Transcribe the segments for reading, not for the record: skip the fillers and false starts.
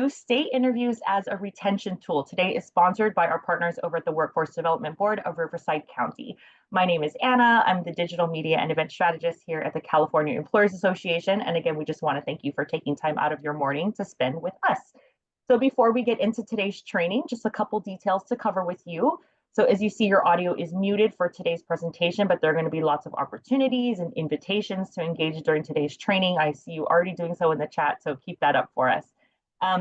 State interviews as a retention tool. Today is sponsored by our partners over at the Workforce Development Board of Riverside County. My name is Anna. I'm the digital media and event strategist here at the California Employers Association. And again, we just want to thank you for taking time out of your morning to spend with us. So before we get into today's training, just a couple details to cover with you. So as you see, your audio is muted for today's presentation, but there are going to be lots of opportunities and invitations to engage during today's training. I see you already doing so in the chat, so keep that up for us.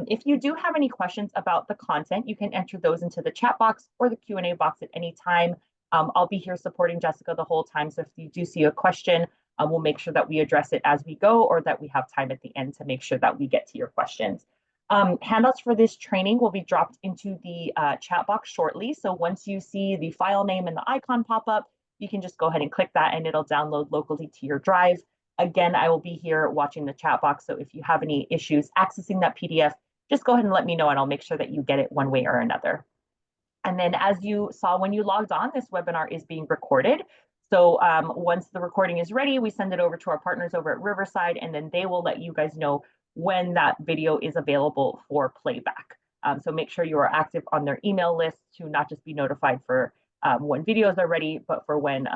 If you do have any questions about the content, you can enter those into the chat box or the Q&A box at any time. I'll be here supporting Jessica the whole time, so if you do see a question, we'll make sure that we address it as we go, or that we have time at the end to make sure that we get to your questions. Handouts for this training will be dropped into the chat box shortly. So once you see the file name and the icon pop up, you can just go ahead and click that and it'll download locally to your drive. Again, I will be here watching the chat box. So if you have any issues accessing that PDF, just go ahead and let me know and I'll make sure that you get it one way or another. And then as you saw when you logged on, this webinar is being recorded. So once the recording is ready, we send it over to our partners over at Riverside, and then they will let you guys know when that video is available for playback. So make sure you are active on their email list to not just be notified for when videos are ready, but for when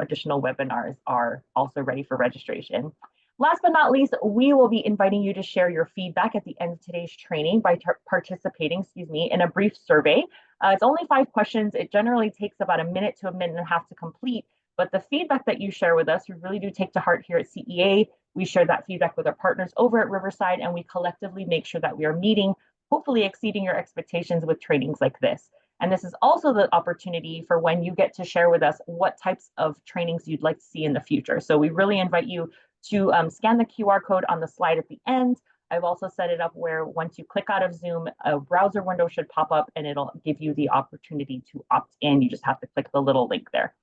additional webinars are also ready for registration. Last but not least, we will be inviting you to share your feedback at the end of today's training by participating, in a brief survey. It's only 5 questions. It generally takes about a minute to a minute and a half to complete, but the feedback that you share with us, we really do take to heart here at CEA. We share that feedback with our partners over at Riverside, and we collectively make sure that we are meeting, hopefully exceeding your expectations with trainings like this. And this is also the opportunity for when you get to share with us what types of trainings you'd like to see in the future. So we really invite you to scan the QR code on the slide at the end. I've also set it up where once you click out of Zoom, a browser window should pop up and it'll give you the opportunity to opt in. You just have to click the little link there.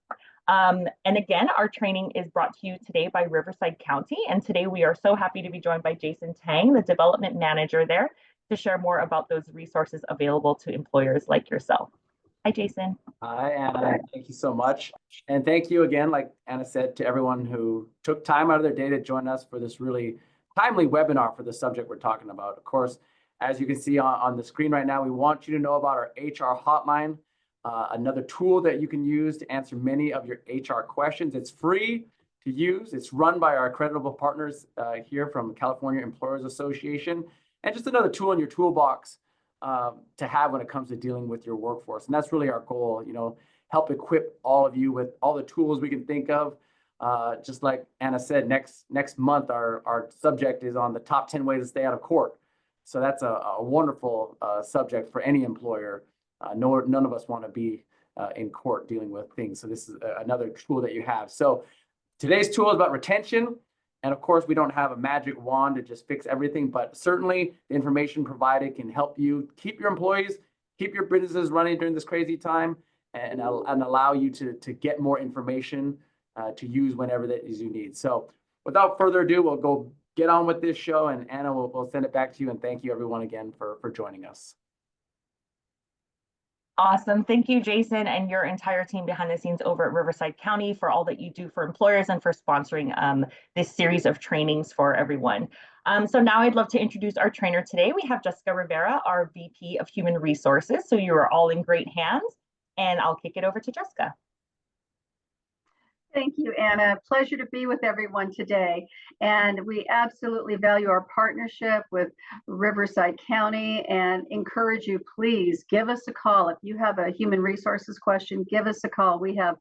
And again, our training is brought to you today by Riverside County. And today we are so happy to be joined by Jason Tang, the development manager there, to share more about those resources available to employers like yourself. Hi, Jason. Hi, Anna. Thank you so much. And thank you again, like Anna said, to everyone who took time out of their day to join us for this really timely webinar for the subject we're talking about. Of course, as you can see on the screen right now, we want you to know about our HR hotline. Another tool that you can use to answer many of your HR questions. It's free to use. It's run by our accreditable partners here from California Employers Association, and just another tool in your toolbox to have when it comes to dealing with your workforce. And that's really our goal, help equip all of you with all the tools we can think of. Just like Anna said, next month, our subject is on the top 10 ways to stay out of court. So that's a wonderful subject for any employer. None of us want to be in court dealing with things. So this is another tool that you have. So today's tool is about retention. And of course, we don't have a magic wand to just fix everything, but certainly the information provided can help you keep your employees, keep your businesses running during this crazy time, and allow you to get more information to use whenever that is you need. So without further ado, we'll go get on with this show, and Anna will send it back to you. And thank you everyone again for joining us. Awesome. Thank you, Jason, and your entire team behind the scenes over at Riverside County for all that you do for employers and for sponsoring this series of trainings for everyone. So now I'd love to introduce our trainer today. We have Jessica Rivera, our VP of Human Resources. So you are all in great hands, and I'll kick it over to Jessica. Thank you, Anna. Pleasure to be with everyone today. And we absolutely value our partnership with Riverside County and encourage you, please give us a call. If you have a human resources question, give us a call. We have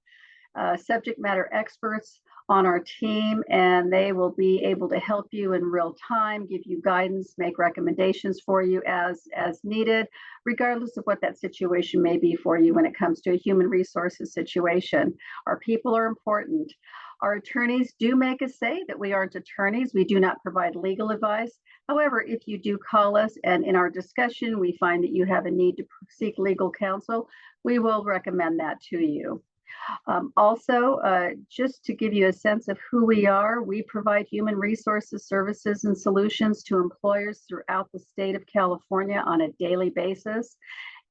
subject matter experts on our team, and they will be able to help you in real time, give you guidance, make recommendations for you as needed, regardless of what that situation may be for you when it comes to a human resources situation. Our people are important. Our attorneys do make us say that we aren't attorneys. We do not provide legal advice. However, if you do call us and in our discussion, we find that you have a need to seek legal counsel, we will recommend that to you. Just to give you a sense of who we are, we provide human resources services and solutions to employers throughout the state of California on a daily basis.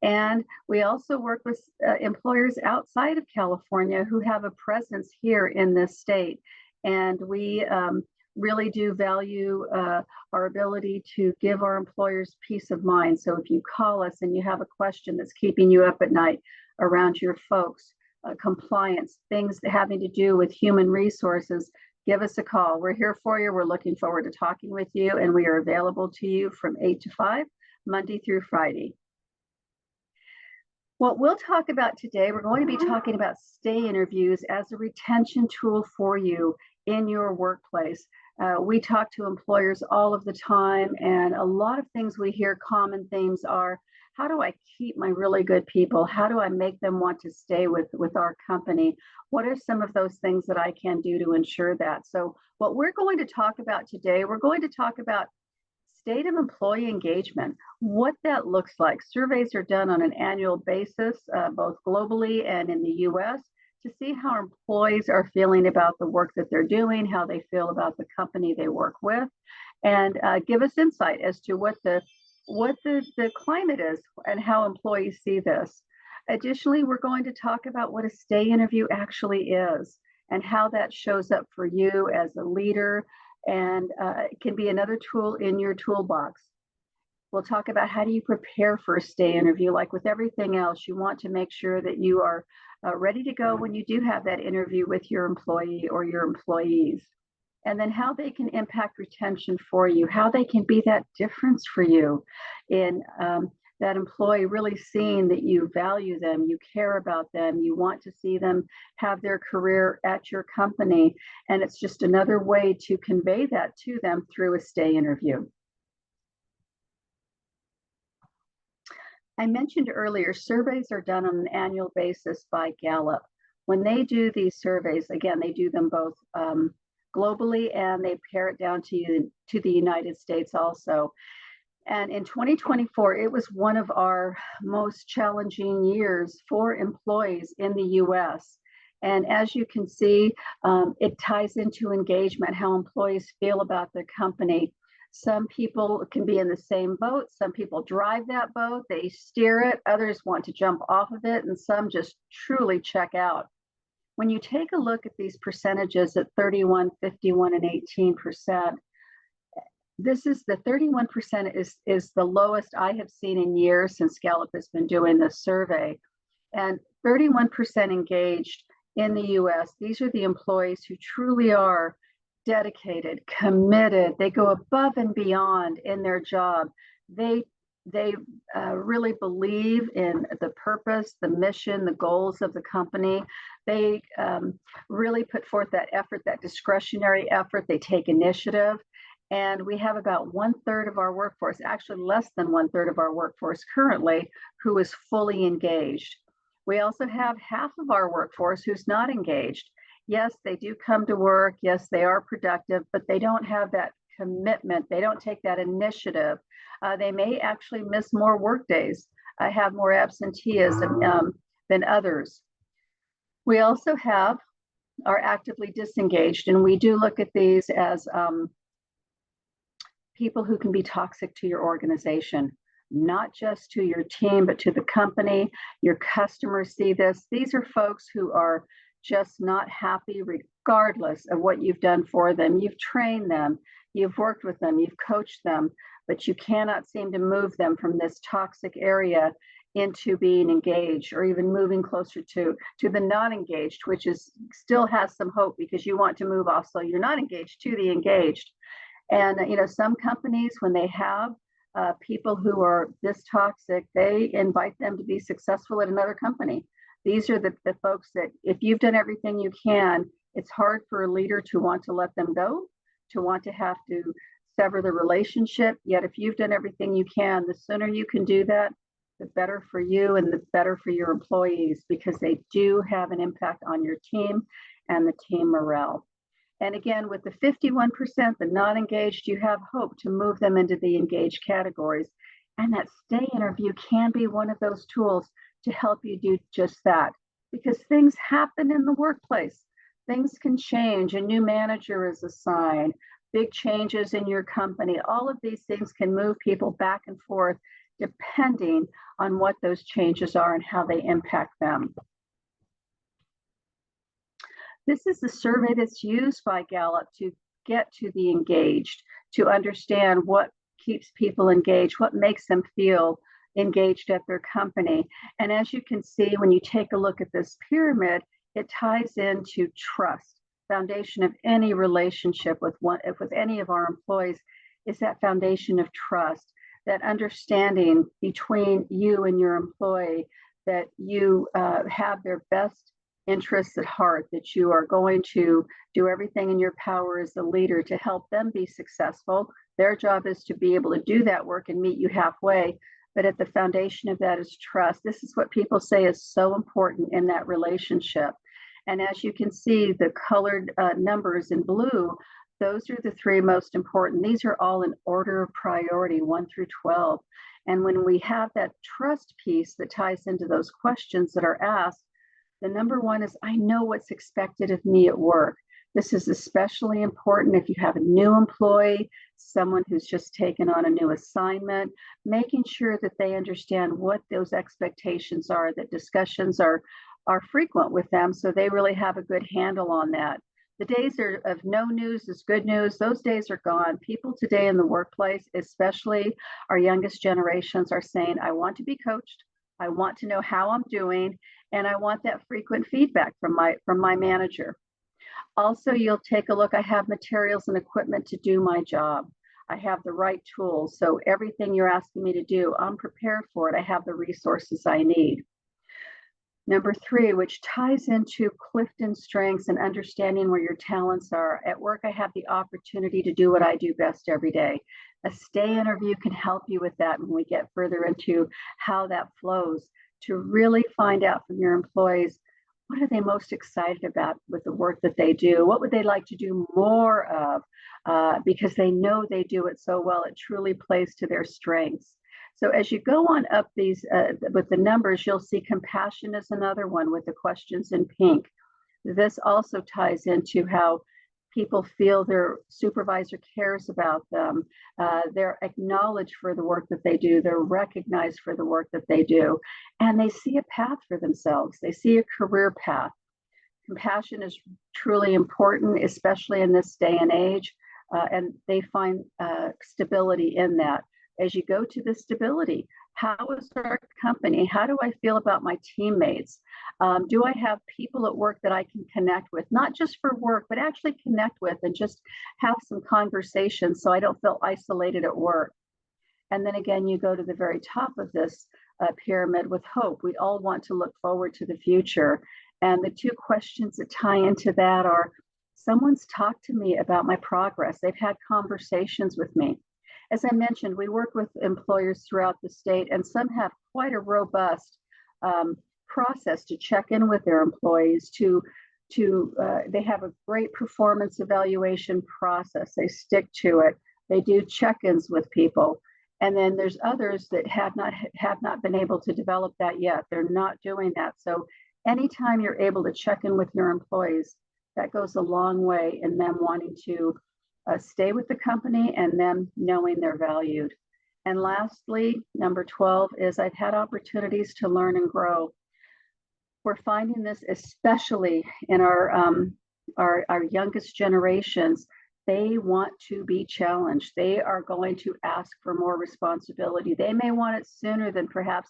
And we also work with employers outside of California who have a presence here in this state. And we really do value our ability to give our employers peace of mind. So if you call us and you have a question that's keeping you up at night around your folks, compliance, things having to do with human resources, give us a call. We're here for you. We're looking forward to talking with you, and we are available to you from 8 to 5, Monday through Friday. What we'll talk about today, we're going to be talking about stay interviews as a retention tool for you in your workplace. We talk to employers all of the time, and a lot of things we hear, common themes are, how do I keep my really good people? How do I make them want to stay with our company? What are some of those things that I can do to ensure that? So what we're going to talk about today, we're going to talk about state of employee engagement, what that looks like. Surveys are done on an annual basis, both globally and in the US, to see how employees are feeling about the work that they're doing, how they feel about the company they work with, and give us insight as to what the climate is and how employees see this. Additionally, we're going to talk about what a stay interview actually is and how that shows up for you as a leader, and it can be another tool in your toolbox. We'll talk about how do you prepare for a stay interview. Like with everything else, you want to make sure that you are ready to go when you do have that interview with your employee or your employees. And then how they can impact retention for you, how they can be that difference for you in that employee really seeing that you value them, you care about them, you want to see them have their career at your company. And it's just another way to convey that to them through a stay interview. I mentioned earlier, surveys are done on an annual basis by Gallup. When they do these surveys, again, they do them both globally, and they pare it down to the United States also. And in 2024, it was one of our most challenging years for employees in the US. And as you can see, it ties into engagement, how employees feel about their company. Some people can be in the same boat. Some people drive that boat, they steer it. Others want to jump off of it, and some just truly check out. When you take a look at these percentages at 31, 51, and 18%, this is the 31% is the lowest I have seen in years since Gallup has been doing this survey. And 31% engaged in the US. These are the employees who truly are dedicated, committed. They go above and beyond in their job. They really believe in the purpose, the mission, the goals of the company. They really put forth that effort, that discretionary effort. They take initiative. And we have about 1/3 of our workforce, actually less than 1/3 of our workforce currently, who is fully engaged. We also have half of our workforce who's not engaged. Yes, they do come to work. Yes, they are productive, but they don't have that commitment. They don't take that initiative. They may actually miss more work days, have more absenteeism than others. We also have are actively disengaged, and we do look at these as people who can be toxic to your organization, not just to your team, but to the company. Your customers see this. These are folks who are just not happy regardless of what you've done for them. You've trained them, you've worked with them, you've coached them, but you cannot seem to move them from this toxic area into being engaged, or even moving closer to the non-engaged, which is still has some hope, because you want to move also you're not engaged to the engaged. And some companies, when they have people who are this toxic, they invite them to be successful at another company. These are the folks that, if you've done everything you can, it's hard for a leader to want to let them go, to want to have to sever the relationship. Yet if you've done everything you can, the sooner you can do that, the better for you and the better for your employees, because they do have an impact on your team and the team morale. And again, with the 51%, the non-engaged, you have hope to move them into the engaged categories. And that stay interview can be one of those tools to help you do just that, because things happen in the workplace. Things can change. A new manager is assigned, big changes in your company. All of these things can move people back and forth depending on what those changes are and how they impact them. This is the survey that's used by Gallup to get to the engaged, to understand what keeps people engaged, what makes them feel engaged at their company. And as you can see, when you take a look at this pyramid, it ties into trust. Foundation of any relationship with any of our employees is that foundation of trust, that understanding between you and your employee, that you have their best interests at heart, that you are going to do everything in your power as a leader to help them be successful. Their job is to be able to do that work and meet you halfway. But at the foundation of that is trust. This is what people say is so important in that relationship. And as you can see, the colored numbers in blue, those are the three most important. These are all in order of priority, 1 through 12. And when we have that trust piece that ties into those questions that are asked, the number one is, I know what's expected of me at work. This is especially important if you have a new employee, someone who's just taken on a new assignment, making sure that they understand what those expectations are, that discussions are frequent with them, so they really have a good handle on that. The days of no news is good news. Those days are gone. People today in the workplace, especially our youngest generations, are saying, I want to be coached. I want to know how I'm doing, and I want that frequent feedback from my manager. Also, you'll take a look, I have materials and equipment to do my job. I have the right tools. So everything you're asking me to do, I'm prepared for it. I have the resources I need. Number 3, which ties into Clifton strengths and understanding where your talents are. At work, I have the opportunity to do what I do best every day. A stay interview can help you with that when we get further into how that flows, to really find out from your employees, what are they most excited about with the work that they do? What would they like to do more of? Because they know they do it so well, it truly plays to their strengths. So as you go on up these with the numbers, you'll see compassion is another one with the questions in pink. This also ties into how people feel their supervisor cares about them. They're acknowledged for the work that they do. They're recognized for the work that they do. And they see a path for themselves. They see a career path. Compassion is truly important, especially in this day and age. And they find stability in that. As you go to the stability, how is our company? How do I feel about my teammates? Do I have people at work that I can connect with, not just for work, but actually connect with and just have some conversations so I don't feel isolated at work? And then again, you go to the very top of this pyramid with hope. We all want to look forward to the future. And the 2 questions that tie into that are, someone's talked to me about my progress. They've had conversations with me. As I mentioned, we work with employers throughout the state, and some have quite a robust process to check in with their employees. They have a great performance evaluation process. They stick to it. They do check-ins with people, and then there's others that have not been able to develop that yet. They're not doing that. So anytime you're able to check in with your employees, that goes a long way in them wanting to stay with the company and them knowing they're valued. And lastly, number 12 is, I've had opportunities to learn and grow. We're finding this especially in our youngest generations. They want to be challenged. They are going to ask for more responsibility. They may want it sooner than perhaps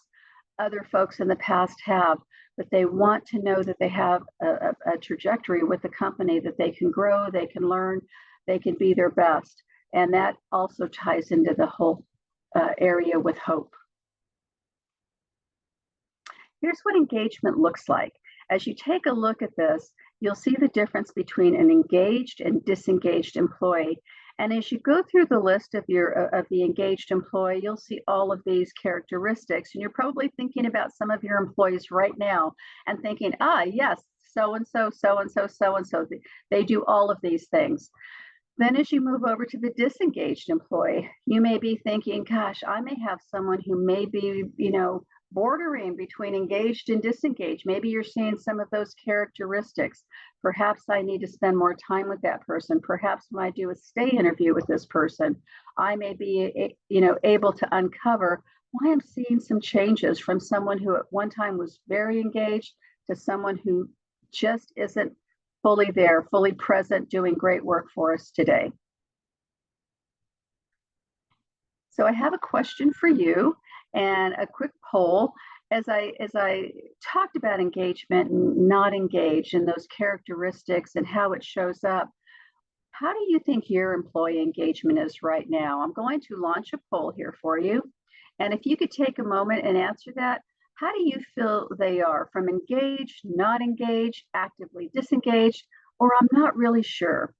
other folks in the past have, but they want to know that they have a trajectory with the company, that they can grow, they can learn, they can be their best. And that also ties into the whole area with hope. Here's what engagement looks like. As you take a look at this, you'll see the difference between an engaged and disengaged employee. And as you go through the list of the engaged employee, you'll see all of these characteristics. And you're probably thinking about some of your employees right now and thinking, yes, so-and-so, so-and-so, so-and-so. They do all of these things. Then as you move over to the disengaged employee, you may be thinking, gosh, I may have someone who may be, bordering between engaged and disengaged. Maybe you're seeing some of those characteristics. Perhaps I need to spend more time with that person. Perhaps when I do a stay interview with this person, I may be, able to uncover why I'm seeing some changes from someone who at one time was very engaged to someone who just isn't fully there, fully present, doing great work for us today. So I have a question for you and a quick poll. As I talked about engagement and not engaged and those characteristics and how it shows up, how do you think your employee engagement is right now? I'm going to launch a poll here for you. And if you could take a moment and answer that, how do you feel they are, from engaged, not engaged, actively disengaged, or I'm not really sure?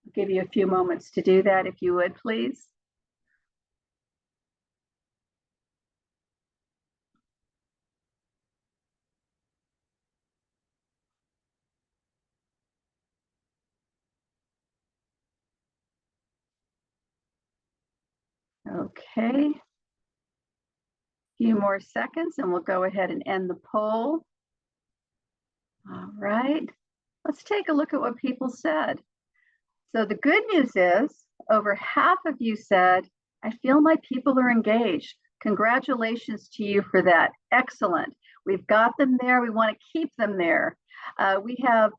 I'll give you a few moments to do that if you would, please. Okay. A few more seconds and we'll go ahead and end the poll. All right. Let's take a look at what people said. So the good news is over half of you said, I feel my people are engaged. Congratulations to you for that. Excellent. We've got them there. We want to keep them there. We have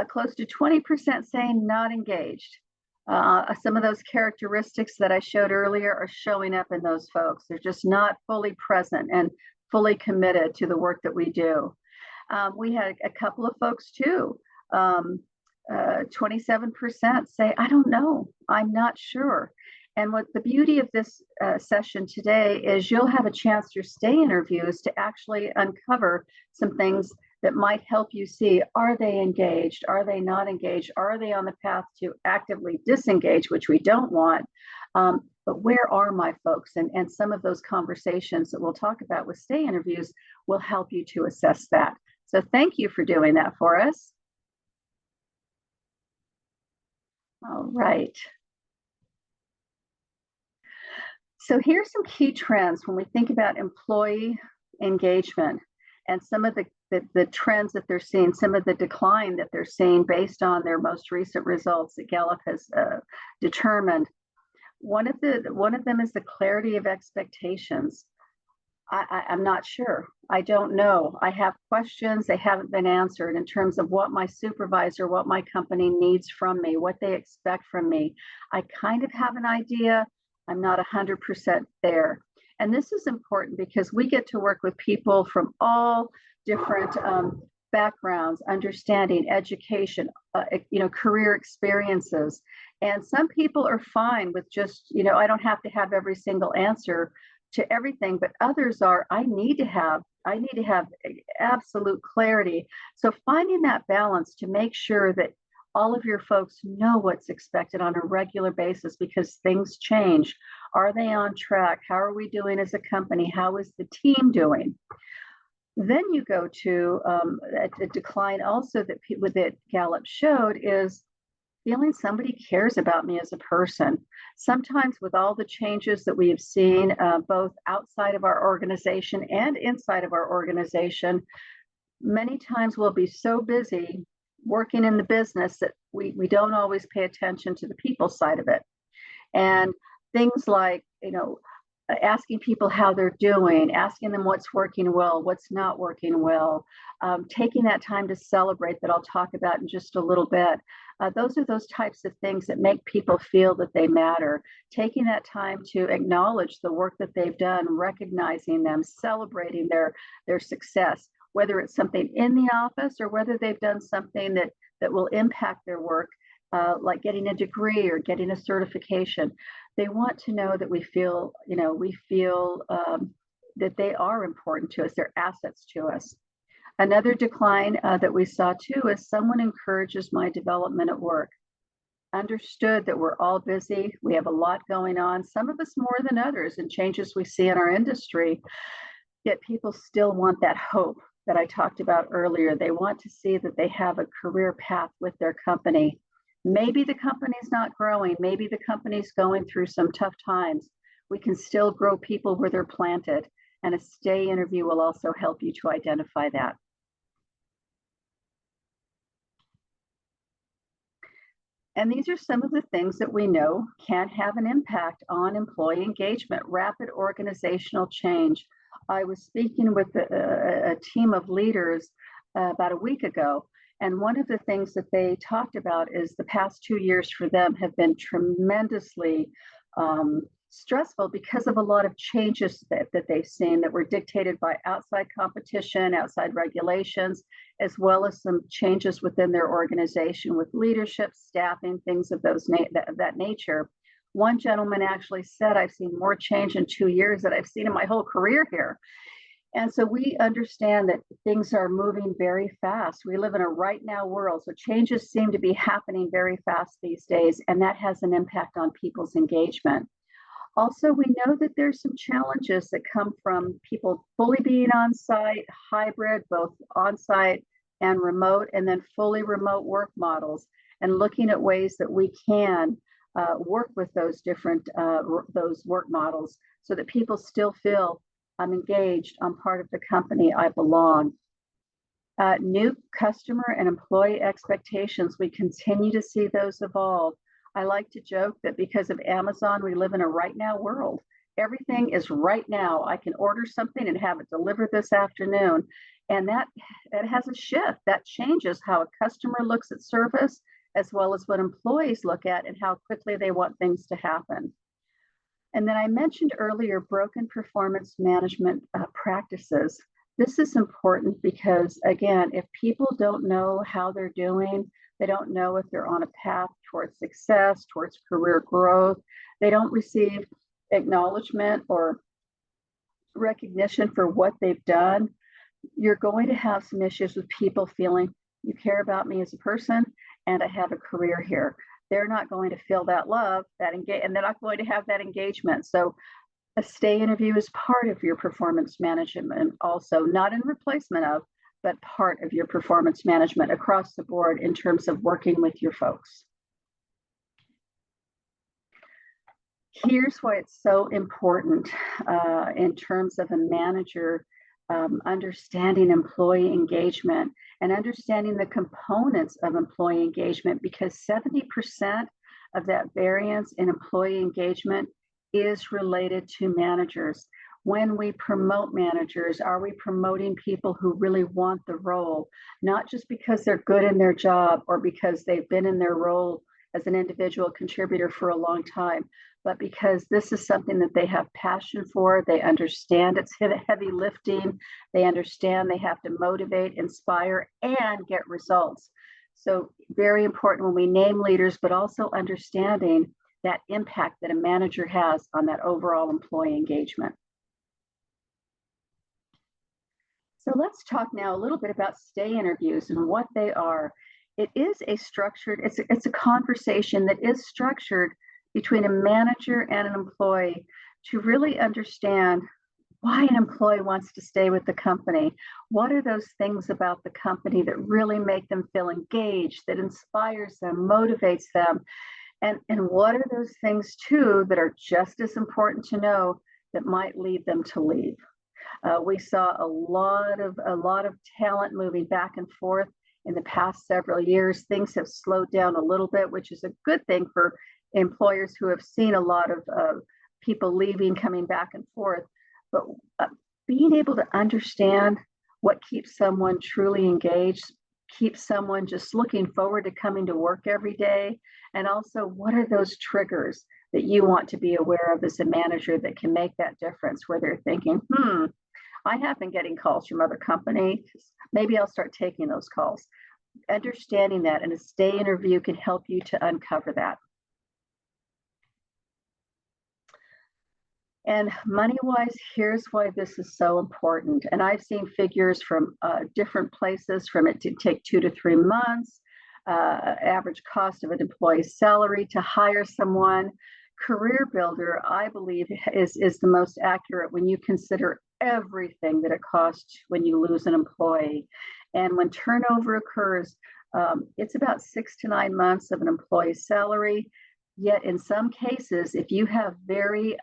close to 20% saying not engaged. Some of those characteristics that I showed earlier are showing up in those folks. They're just not fully present and fully committed to the work that we do. We had a couple of folks too. 27% say, I don't know, I'm not sure. And what the beauty of this session today is you'll have a chance through stay interviews to actually uncover some things that might help you see, are they engaged? Are they not engaged? Are they on the path to actively disengage, which we don't want? But where are my folks? And some of those conversations that we'll talk about with stay interviews will help you to assess that. So thank you for doing that for us. All right. So here's some key trends when we think about employee engagement and some of the trends that they're seeing, some of the decline that they're seeing based on their most recent results that Gallup has determined. One of them is the clarity of expectations. I'm not sure. I don't know. I have questions. They haven't been answered in terms of what my supervisor, what my company needs from me, what they expect from me. I kind of have an idea. I'm not 100% there. And this is important because we get to work with people from all different backgrounds, understanding, education, career experiences. And some people are fine with just, I don't have to have every single answer to everything, but others are, I need to have absolute clarity. So finding that balance to make sure that all of your folks know what's expected on a regular basis because things change. Are they on track? How are we doing as a company? How is the team doing? Then you go to a decline also that Gallup showed is feeling somebody cares about me as a person. Sometimes with all the changes that we have seen, both outside of our organization and inside of our organization, many times we'll be so busy working in the business that we don't always pay attention to the people side of it. And things like, asking people how they're doing, asking them what's working well, what's not working well, taking that time to celebrate that I'll talk about in just a little bit. Those are those types of things that make people feel that they matter. Taking that time to acknowledge the work that they've done, recognizing them, celebrating their success, whether it's something in the office or whether they've done something that will impact their work, like getting a degree or getting a certification. They want to know that we feel that they are important to us, they're assets to us. Another decline that we saw too is someone encourages my development at work. Understood that we're all busy, we have a lot going on, some of us more than others, and changes we see in our industry, yet people still want that hope that I talked about earlier. They want to see that they have a career path with their company. Maybe the company's not growing. Maybe the company's going through some tough times. We can still grow people where they're planted. And a stay interview will also help you to identify that. And these are some of the things that we know can have an impact on employee engagement, rapid organizational change. I was speaking with a team of leaders about a week ago, And one of the things that they talked about is the past 2 years for them have been tremendously stressful because of a lot of changes that they've seen that were dictated by outside competition, outside regulations, as well as some changes within their organization with leadership, staffing, things of that nature. One gentleman actually said, I've seen more change in 2 years than I've seen in my whole career here. And so we understand that things are moving very fast. We live in a right now world. So changes seem to be happening very fast these days, and that has an impact on people's engagement. Also, we know that there's some challenges that come from people fully being on site, hybrid, both on site and remote, and then fully remote work models, and looking at ways that we can work with those different those work models so that people still feel I'm engaged, I'm part of the company, I belong. New customer and employee expectations, we continue to see those evolve. I like to joke that because of Amazon, we live in a right now world. Everything is right now. I can order something and have it delivered this afternoon. And that has a shift. That changes how a customer looks at service, as well as what employees look at and how quickly they want things to happen. And then I mentioned earlier broken performance management practices. This is important because, again, if people don't know how they're doing, they don't know if they're on a path towards success, towards career growth, they don't receive acknowledgement or recognition for what they've done, you're going to have some issues with people feeling you care about me as a person and I have a career here. They're not going to feel that love, and they're not going to have that engagement. So a stay interview is part of your performance management, also not in replacement of, but part of your performance management across the board in terms of working with your folks. Here's why it's so important in terms of a manager understanding employee engagement and understanding the components of employee engagement, because 70% of that variance in employee engagement is related to managers. When we promote managers, are we promoting people who really want the role, not just because they're good in their job or because they've been in their role as an individual contributor for a long time, but because this is something that they have passion for, they understand it's heavy lifting, they understand they have to motivate, inspire, and get results. So very important when we name leaders, but also understanding that impact that a manager has on that overall employee engagement. So let's talk now a little bit about stay interviews and what they are. It is a structured, it's a conversation that is structured between a manager and an employee to really understand why an employee wants to stay with the company. What are those things about the company that really make them feel engaged, that inspires them, motivates them? And what are those things too that are just as important to know that might lead them to leave? We saw a lot of talent moving back and forth in the past several years. Things have slowed down a little bit, which is a good thing for employers who have seen a lot of people leaving, coming back and forth. But being able to understand what keeps someone truly engaged, keeps someone just looking forward to coming to work every day, and also what are those triggers that you want to be aware of as a manager that can make that difference, where they're thinking, I have been getting calls from other companies, maybe I'll start taking those calls. Understanding that, and a stay interview can help you to uncover that. And money-wise, here's why this is so important. And I've seen figures from different places, from it to take 2 to 3 months, average cost of an employee's salary to hire someone. Career Builder, I believe, is the most accurate when you consider everything that it costs when you lose an employee. And when turnover occurs, it's about 6 to 9 months of an employee's salary. Yet in some cases, if you have very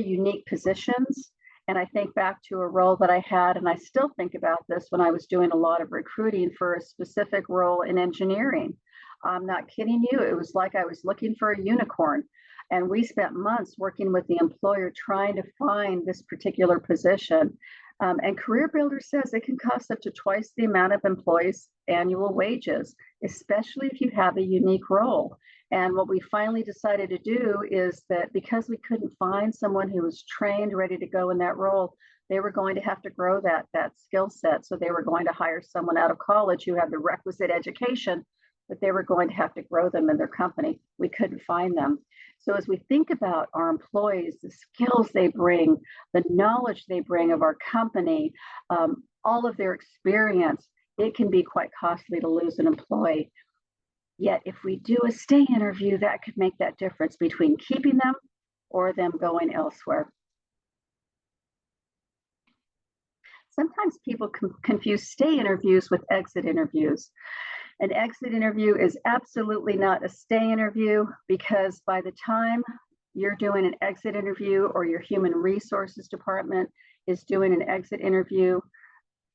unique positions, and I think back to a role that I had, and I still think about this when I was doing a lot of recruiting for a specific role in engineering. I'm not kidding you. It was like I was looking for a unicorn. And we spent months working with the employer trying to find this particular position. And Career Builder says it can cost up to twice the amount of employees' annual wages, especially if you have a unique role. And what we finally decided to do is that because we couldn't find someone who was trained, ready to go in that role, they were going to have to grow that skill set. So they were going to hire someone out of college who had the requisite education, but they were going to have to grow them in their company. We couldn't find them. So as we think about our employees, the skills they bring, the knowledge they bring of our company, all of their experience, it can be quite costly to lose an employee. Yet if we do a stay interview, that could make that difference between keeping them or them going elsewhere. Sometimes people confuse stay interviews with exit interviews. An exit interview is absolutely not a stay interview, because by the time you're doing an exit interview or your human resources department is doing an exit interview,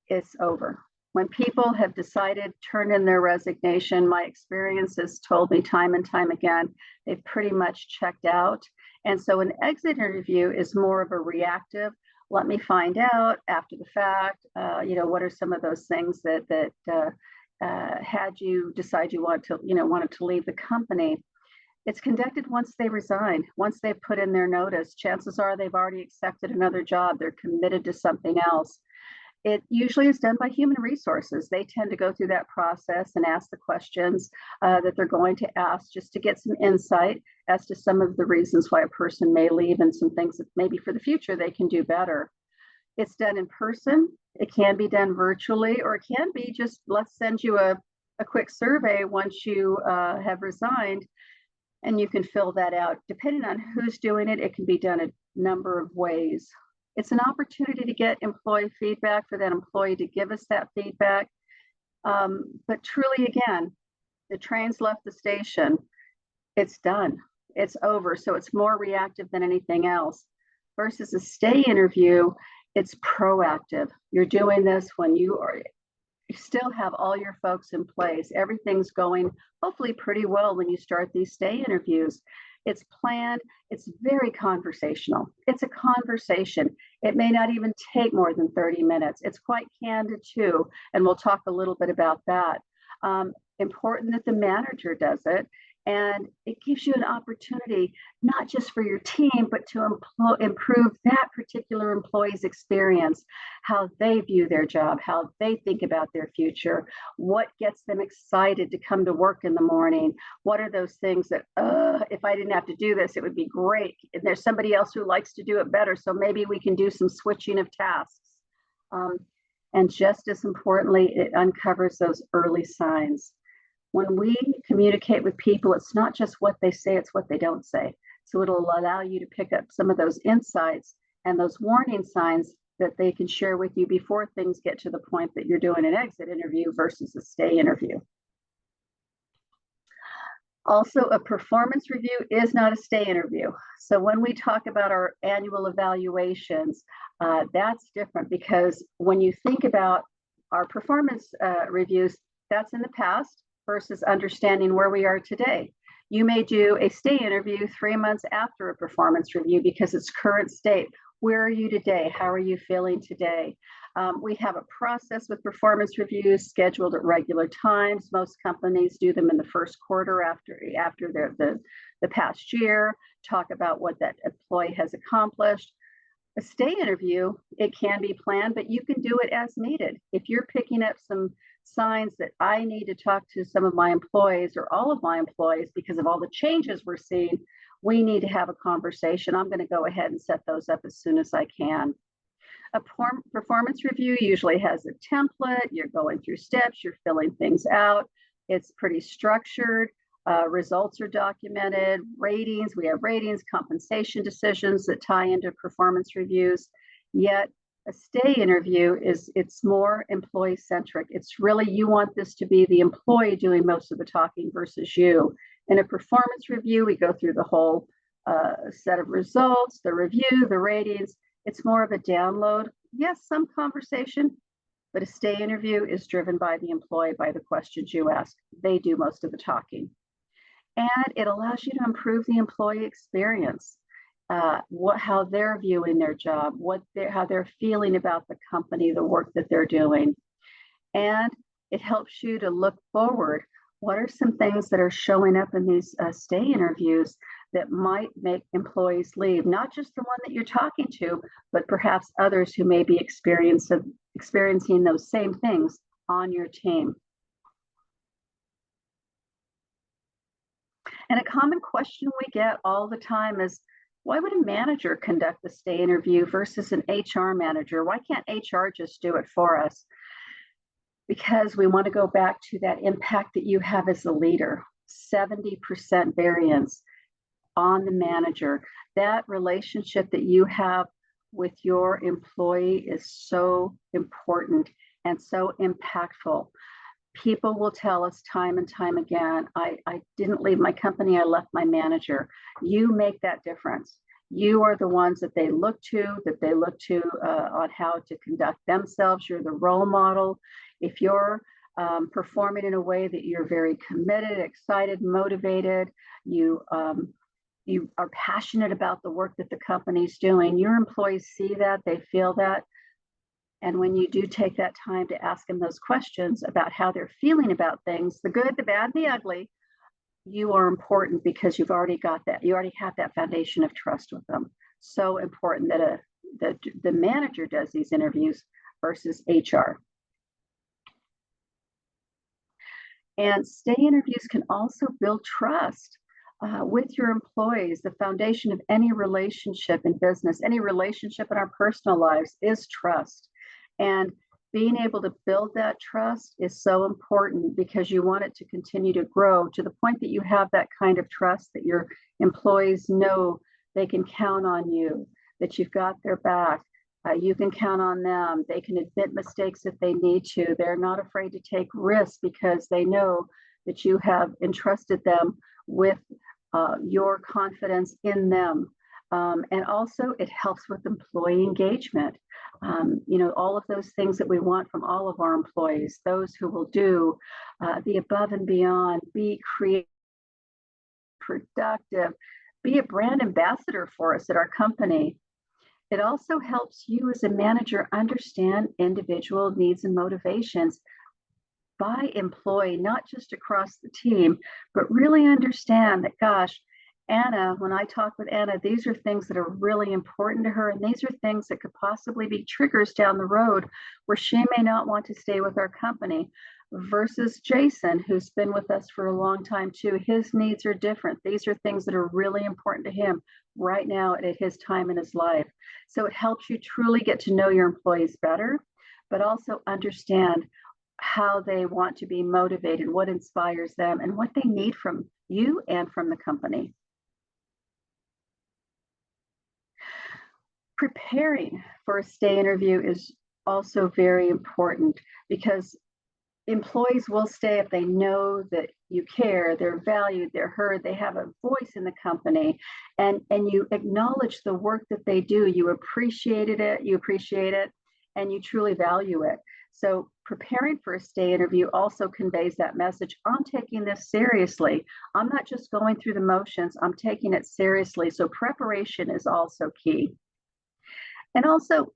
it's over. When people have decided, turn in their resignation, my experience has told me time and time again, they've pretty much checked out. And so an exit interview is more of a reactive, let me find out after the fact, what are some of those things that had you decide you wanted to leave the company. It's conducted once they resign, once they've put in their notice. Chances are they've already accepted another job. They're committed to something else. It usually is done by human resources. They tend to go through that process and ask the questions that they're going to ask, just to get some insight as to some of the reasons why a person may leave and some things that maybe for the future they can do better. It's done in person. It can be done virtually, or it can be just, let's send you a quick survey once you have resigned, and you can fill that out. Depending on who's doing it, it can be done a number of ways. It's an opportunity to get employee feedback, for that employee to give us that feedback. But truly, again, the train's left the station. It's done. It's over. So it's more reactive than anything else. Versus a stay interview, it's proactive. You're doing this when you still have all your folks in place. Everything's going hopefully pretty well when you start these stay interviews. It's planned. It's very conversational. It's a conversation. It may not even take more than 30 minutes. It's quite candid too, and we'll talk a little bit about that. Important that the manager does it, and it gives you an opportunity not just for your team, but to improve that particular employee's experience, how they view their job, how they think about their future, what gets them excited to come to work in the morning, what are those things that, if I didn't have to do this, it would be great, and there's somebody else who likes to do it better, so maybe we can do some switching of tasks. And just as importantly, it uncovers those early signs. When we communicate with people, it's not just what they say, it's what they don't say. So it'll allow you to pick up some of those insights and those warning signs that they can share with you before things get to the point that you're doing an exit interview versus a stay interview. Also, a performance review is not a stay interview. So when we talk about our annual evaluations, that's different, because when you think about our performance reviews, that's in the past versus understanding where we are today. You may do a stay interview 3 months after a performance review because it's current state. Where are you today? How are you feeling today? We have a process with performance reviews scheduled at regular times. Most companies do them in the first quarter after the past year, talk about what that employee has accomplished. A stay interview, it can be planned, but you can do it as needed. If you're picking up some signs that I need to talk to some of my employees or all of my employees because of all the changes we're seeing, we need to have a conversation. I'm going to go ahead and set those up as soon as I can. A performance review usually has a template. You're going through steps, you're filling things out. It's pretty structured. Results are documented, ratings, we have ratings, compensation decisions that tie into performance reviews. Yet a stay interview it's more employee centric. It's really, you want this to be the employee doing most of the talking versus you. In a performance review, we go through the whole set of results, the review, the ratings. It's more of a download. Yes, some conversation, but a stay interview is driven by the employee, by the questions you ask. They do most of the talking. And it allows you to improve the employee experience, how they're viewing their job, how they're feeling about the company, the work that they're doing. And it helps you to look forward. What are some things that are showing up in these stay interviews that might make employees leave? Not just the one that you're talking to, but perhaps others who may be experiencing those same things on your team. And a common question we get all the time is, why would a manager conduct a stay interview versus an HR manager? Why can't HR just do it for us? Because we want to go back to that impact that you have as a leader. 70% variance on the manager. That relationship that you have with your employee is so important and so impactful. People will tell us time and time again, I didn't leave my company, I left my manager. You make that difference. You are the ones that they look to on how to conduct themselves. You're the role model. If you're performing in a way that you're very committed, excited, motivated, you are passionate about the work that the company's doing, your employees see that, they feel that. And when you do take that time to ask them those questions about how they're feeling about things, the good, the bad, and the ugly, you are important because you've already got that. You already have that foundation of trust with them. So important that the manager does these interviews versus HR. And stay interviews can also build trust with your employees. The foundation of any relationship in business, any relationship in our personal lives is trust. And being able to build that trust is so important because you want it to continue to grow to the point that you have that kind of trust that your employees know they can count on you, that you've got their back. You can count on them. They can admit mistakes if they need to. They're not afraid to take risks because they know that you have entrusted them with your confidence in them. And also it helps with employee engagement. All of those things that we want from all of our employees, those who will do the above and beyond, be creative, productive, be a brand ambassador for us at our company. It also helps you as a manager understand individual needs and motivations by employee, not just across the team, but really understand that, gosh, Anna, when I talk with Anna, these are things that are really important to her. And these are things that could possibly be triggers down the road where she may not want to stay with our company versus Jason, who's been with us for a long time too. His needs are different. These are things that are really important to him right now at his time in his life. So it helps you truly get to know your employees better, but also understand how they want to be motivated, what inspires them, and what they need from you and from the company. Preparing for a stay interview is also very important because employees will stay if they know that you care, they're valued, they're heard, they have a voice in the company, and you acknowledge the work that they do. You appreciate it, and you truly value it. So preparing for a stay interview also conveys that message. I'm taking this seriously. I'm not just going through the motions, I'm taking it seriously. So preparation is also key. And also,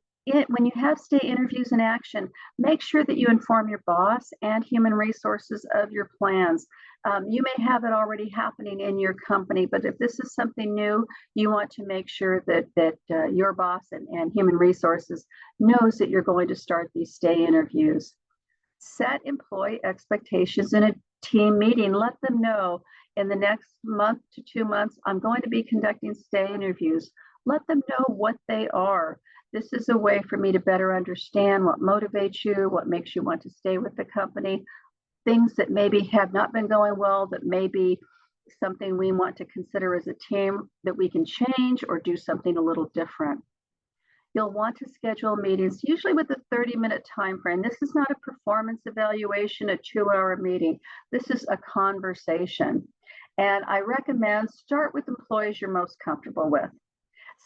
when you have stay interviews in action, make sure that you inform your boss and human resources of your plans. You may have it already happening in your company, but if this is something new, you want to make sure that your boss and human resources knows that you're going to start these stay interviews. Set employee expectations in a team meeting. Let them know in the next month to 2 months, I'm going to be conducting stay interviews. Let them know what they are. This is a way for me to better understand what motivates you, what makes you want to stay with the company, things that maybe have not been going well, that may be something we want to consider as a team that we can change or do something a little different. You'll want to schedule meetings, usually with a 30-minute time frame. This is not a performance evaluation, a 2-hour meeting. This is a conversation. And I recommend start with employees you're most comfortable with.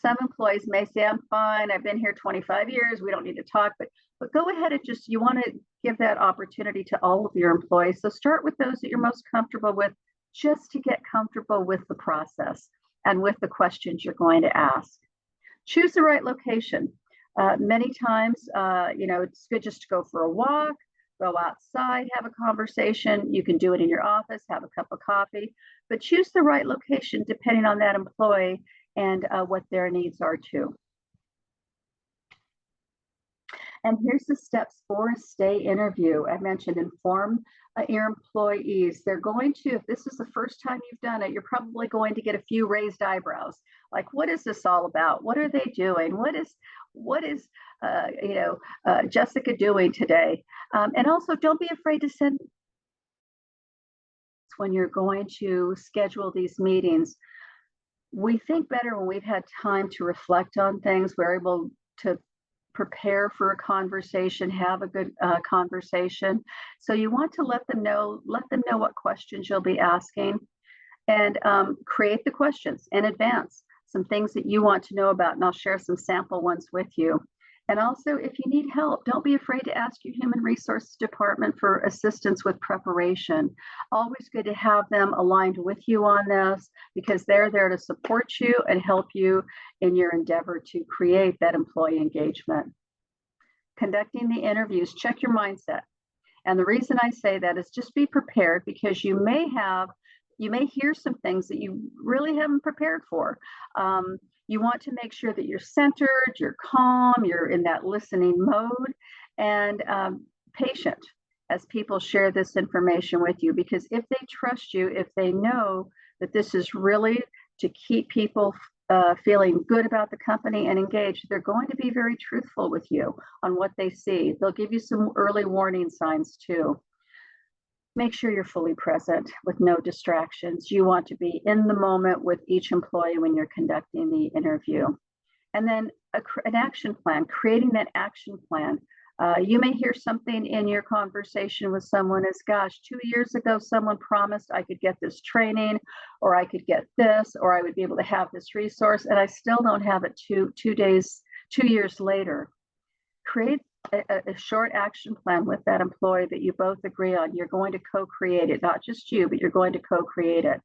Some employees may say, I'm fine, I've been here 25 years, we don't need to talk, but go ahead and you want to give that opportunity to all of your employees. So start with those that you're most comfortable with just to get comfortable with the process and with the questions you're going to ask. Choose the right location. Many times, it's good just to go for a walk, go outside, have a conversation. You can do it in your office, have a cup of coffee, but choose the right location depending on that employee and what their needs are too. And here's the steps for a stay interview. I mentioned inform your employees. They're going to, if this is the first time you've done it, you're probably going to get a few raised eyebrows. Like, what is this all about? What are they doing? What is Jessica doing today? And also, don't be afraid to send when you're going to schedule these meetings. We think better when we've had time to reflect on things. We're able to prepare for a conversation, have a good conversation. So you want to let them know what questions you'll be asking, and create the questions in advance, some things that you want to know about, and I'll share some sample ones with you. And also, if you need help, don't be afraid to ask your human resources department for assistance with preparation. Always good to have them aligned with you on this, because they're there to support you and help you in your endeavor to create that employee engagement. Conducting the interviews, check your mindset. And the reason I say that is just be prepared, because you may hear some things that you really haven't prepared for. You want to make sure that you're centered, you're calm, you're in that listening mode, and patient as people share this information with you. Because if they trust you, if they know that this is really to keep people feeling good about the company and engaged, they're going to be very truthful with you on what they see. They'll give you some early warning signs too. Make sure you're fully present with no distractions. You want to be in the moment with each employee when you're conducting the interview. And then an action plan, creating that action plan. You may hear something in your conversation with someone as, gosh, 2 years ago, someone promised I could get this training, or I could get this, or I would be able to have this resource, and I still don't have it 2 years later. Create a short action plan with that employee that you both agree on. You're going to co-create it, not just you, but you're going to co-create it.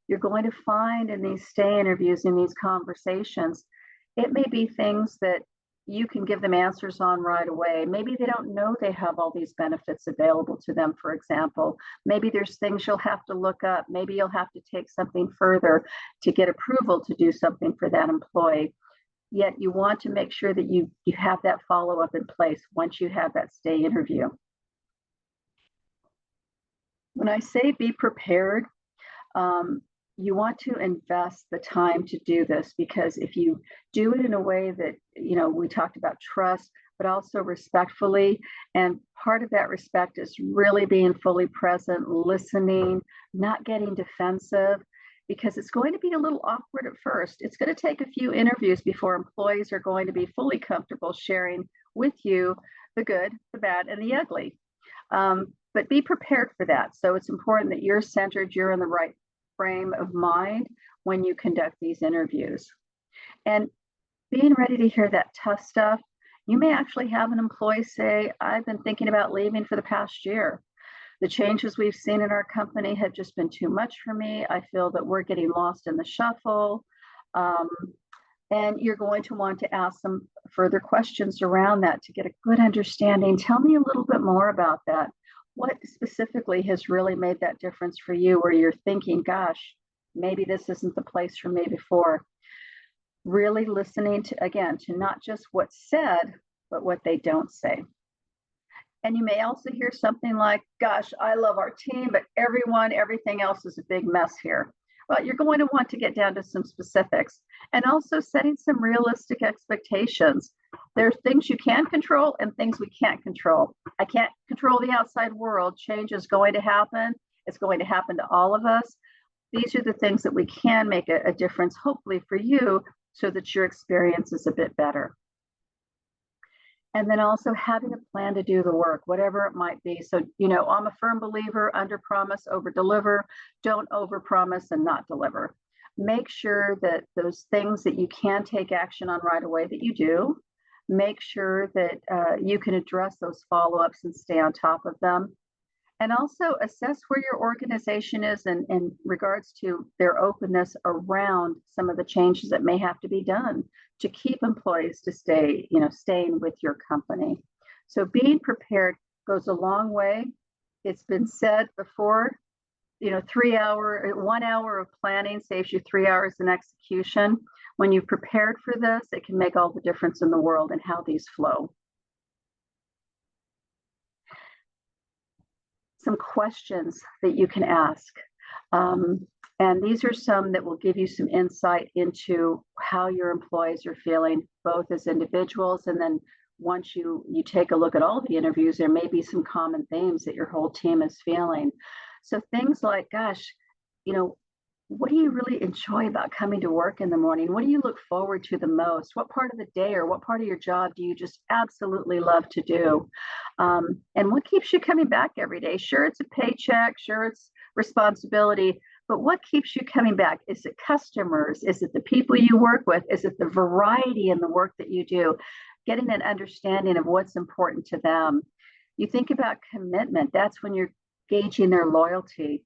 You're going to find in these stay interviews, in these conversations, it may be things that you can give them answers on right away. Maybe they don't know they have all these benefits available to them, for example. Maybe there's things you'll have to look up. Maybe you'll have to take something further to get approval to do something for that employee. Yet you want to make sure that you have that follow-up in place once you have that stay interview. When I say be prepared, you want to invest the time to do this, because if you do it in a way that, we talked about trust, but also respectfully, and part of that respect is really being fully present, listening, not getting defensive, because it's going to be a little awkward at first. It's going to take a few interviews before employees are going to be fully comfortable sharing with you the good, the bad, and the ugly. But be prepared for that. So it's important that you're centered, you're in the right frame of mind when you conduct these interviews. And being ready to hear that tough stuff. You may actually have an employee say, I've been thinking about leaving for the past year. The changes we've seen in our company have just been too much for me. I feel that we're getting lost in the shuffle. And you're going to want to ask some further questions around that to get a good understanding. Tell me a little bit more about that. What specifically has really made that difference for you, where you're thinking, gosh, maybe this isn't the place for me before? Really listening to not just what's said, but what they don't say. And you may also hear something like, gosh, I love our team, but everything else is a big mess here. Well, you're going to want to get down to some specifics, and also setting some realistic expectations. There's things you can control and things we can't control. I can't control the outside world. Change is going to happen. It's going to happen to all of us. These are the things that we can make a difference, hopefully for you, so that your experience is a bit better. And then also having a plan to do the work, whatever it might be. So, I'm a firm believer, under promise, over deliver. Don't over promise and not deliver. Make sure that those things that you can take action on right away, that you do. Make sure that you can address those follow-ups and stay on top of them. And also assess where your organization is in regards to their openness around some of the changes that may have to be done to keep employees to stay, staying with your company. So being prepared goes a long way. It's been said before, 1 hour of planning saves you 3 hours in execution. When you've prepared for this, it can make all the difference in the world in how these flow. Some questions that you can ask. And these are some that will give you some insight into how your employees are feeling, both as individuals, and then once you take a look at all the interviews, there may be some common themes that your whole team is feeling. So things like, gosh, what do you really enjoy about coming to work in the morning? What do you look forward to the most? What part of the day or what part of your job do you just absolutely love to do? And what keeps you coming back every day? Sure, it's a paycheck. Sure, it's responsibility. But what keeps you coming back? Is it customers? Is it the people you work with? Is it the variety in the work that you do? Getting an understanding of what's important to them. You think about commitment. That's when you're gauging their loyalty.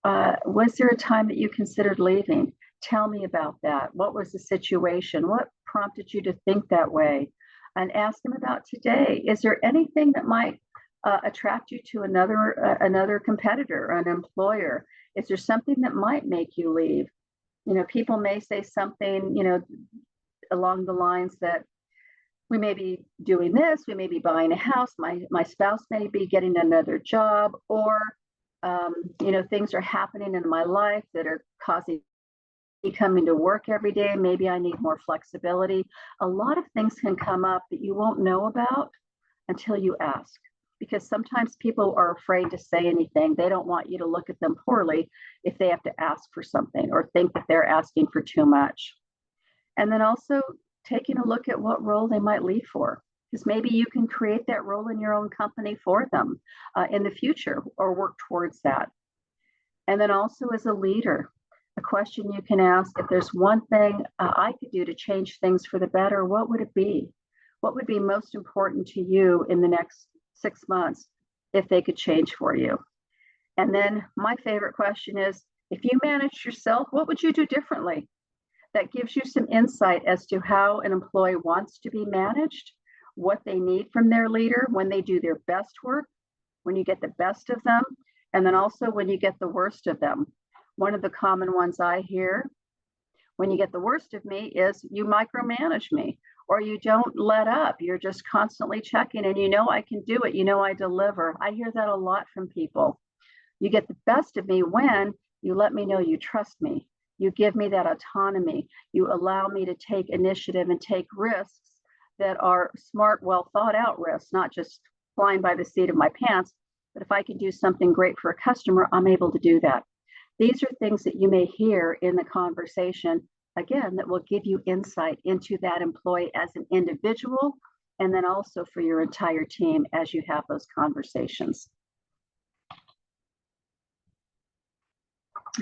Was there a time that you considered leaving? Tell me about that. What was the situation? What prompted you to think that way? And ask them about today. Is there anything that might attract you to another competitor, an employer? Is there something that might make you leave? People may say something, along the lines that we may be doing this, we may be buying a house, my spouse may be getting another job, or things are happening in my life that are causing me coming to work every day. Maybe I need more flexibility. A lot of things can come up that you won't know about until you ask, because sometimes people are afraid to say anything. They don't want you to look at them poorly if they have to ask for something or think that they're asking for too much. And then also taking a look at what role they might leave for, because maybe you can create that role in your own company for them in the future or work towards that. And then also as a leader, a question you can ask, if there's one thing I could do to change things for the better, what would it be? What would be most important to you in the next 6 months if they could change for you? And then my favorite question is, if you managed yourself, what would you do differently? That gives you some insight as to how an employee wants to be managed, what they need from their leader when they do their best work, when you get the best of them, and then also when you get the worst of them. One of the common ones I hear, when you get the worst of me, is you micromanage me, or you don't let up. You're just constantly checking, and I can do it. I deliver. I hear that a lot from people. You get the best of me when you let me know you trust me. You give me that autonomy. You allow me to take initiative and take risks that are smart, well thought out risks, not just flying by the seat of my pants. But if I can do something great for a customer, I'm able to do that. These are things that you may hear in the conversation, again, that will give you insight into that employee as an individual, and then also for your entire team as you have those conversations.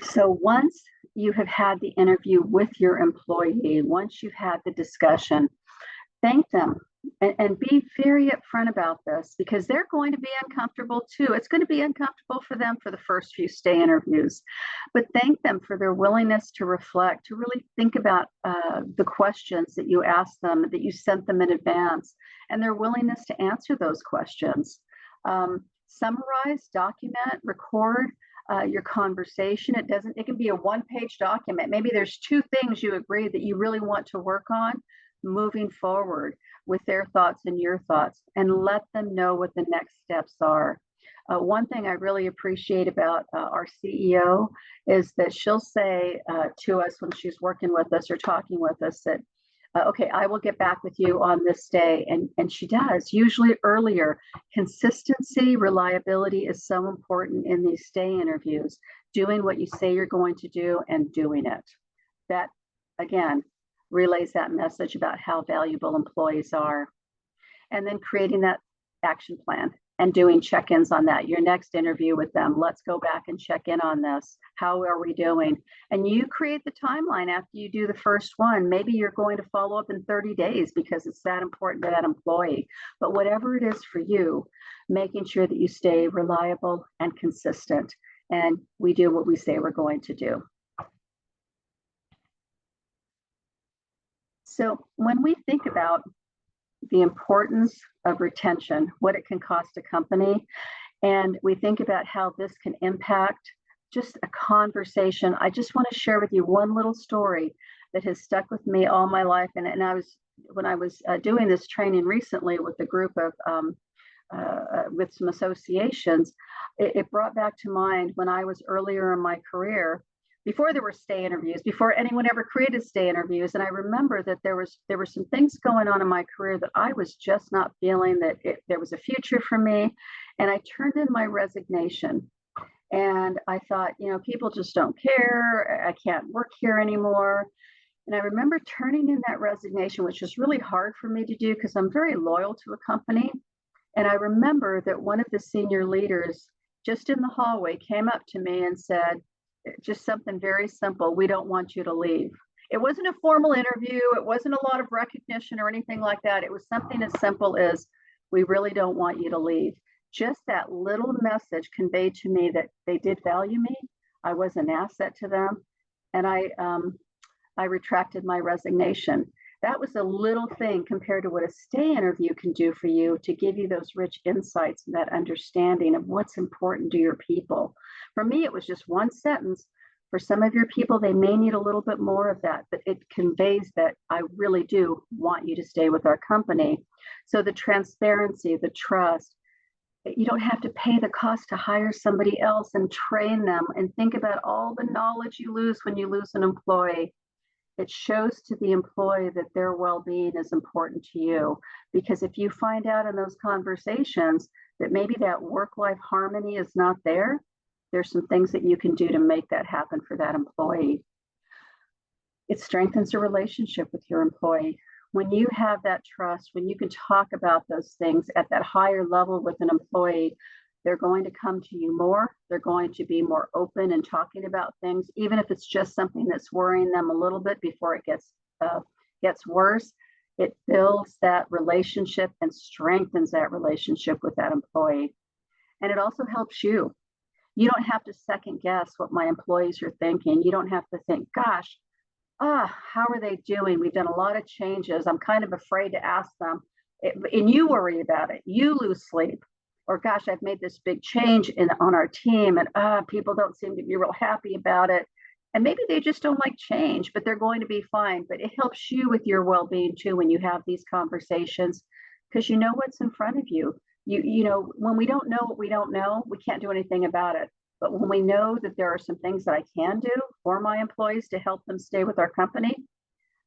So once you have had the interview with your employee, once you've had the discussion, thank them and be very upfront about this, because they're going to be uncomfortable too. It's going to be uncomfortable for them for the first few stay interviews, but thank them for their willingness to reflect, to really think about the questions that you asked them, that you sent them in advance, and their willingness to answer those questions. Summarize, document, record your conversation. It can be a one-page document. Maybe there's 2 things you agree that you really want to work on moving forward with their thoughts and your thoughts, and let them know what the next steps are. One thing I really appreciate about our CEO is that she'll say to us when she's working with us or talking with us that, okay, I will get back with you on this day. And she does, usually earlier. Consistency, reliability is so important in these stay interviews. Doing what you say you're going to do and doing it. That, again, relays that message about how valuable employees are. And then creating that action plan and doing check-ins on that. Your next interview with them, let's go back and check in on this. How are we doing? And you create the timeline after you do the first one. Maybe you're going to follow up in 30 days because it's that important to that employee. But whatever it is for you, making sure that you stay reliable and consistent, and we do what we say we're going to do. So when we think about the importance of retention, what it can cost a company, and we think about how this can impact just a conversation, I just want to share with you one little story that has stuck with me all my life. And when I was doing this training recently with a group of with some associations, it brought back to mind when I was earlier in my career, before there were stay interviews, before anyone ever created stay interviews. And I remember that there were some things going on in my career that I was just not feeling that there was a future for me. And I turned in my resignation. And I thought, people just don't care. I can't work here anymore. And I remember turning in that resignation, which was really hard for me to do because I'm very loyal to a company. And I remember that one of the senior leaders just in the hallway came up to me and said, just something very simple: we don't want you to leave. It wasn't a formal interview. It wasn't a lot of recognition or anything like that. It was something as simple as, we really don't want you to leave. Just that little message conveyed to me that they did value me. I was an asset to them. And I retracted my resignation. That was a little thing compared to what a stay interview can do for you, to give you those rich insights and that understanding of what's important to your people. For me, it was just one sentence. For some of your people, they may need a little bit more of that, but it conveys that I really do want you to stay with our company. So the transparency, the trust, you don't have to pay the cost to hire somebody else and train them and think about all the knowledge you lose when you lose an employee. It shows to the employee that their well-being is important to you, because if you find out in those conversations that maybe that work-life harmony is not there, there's some things that you can do to make that happen for that employee. It strengthens a relationship with your employee. When you have that trust, when you can talk about those things at that higher level with an employee, they're going to come to you more. They're going to be more open and talking about things, even if it's just something that's worrying them a little bit before it gets worse. It builds that relationship and strengthens that relationship with that employee. And it also helps you. You don't have to second guess what my employees are thinking. You don't have to think, gosh, how are they doing? We've done a lot of changes. I'm kind of afraid to ask them. And you worry about it. You lose sleep. Or gosh, I've made this big change on our team, and people don't seem to be real happy about it. And maybe they just don't like change, but they're going to be fine. But it helps you with your well-being too when you have these conversations, because you know what's in front of you. You know, when we don't know what we don't know, we can't do anything about it. But when we know that there are some things that I can do for my employees to help them stay with our company,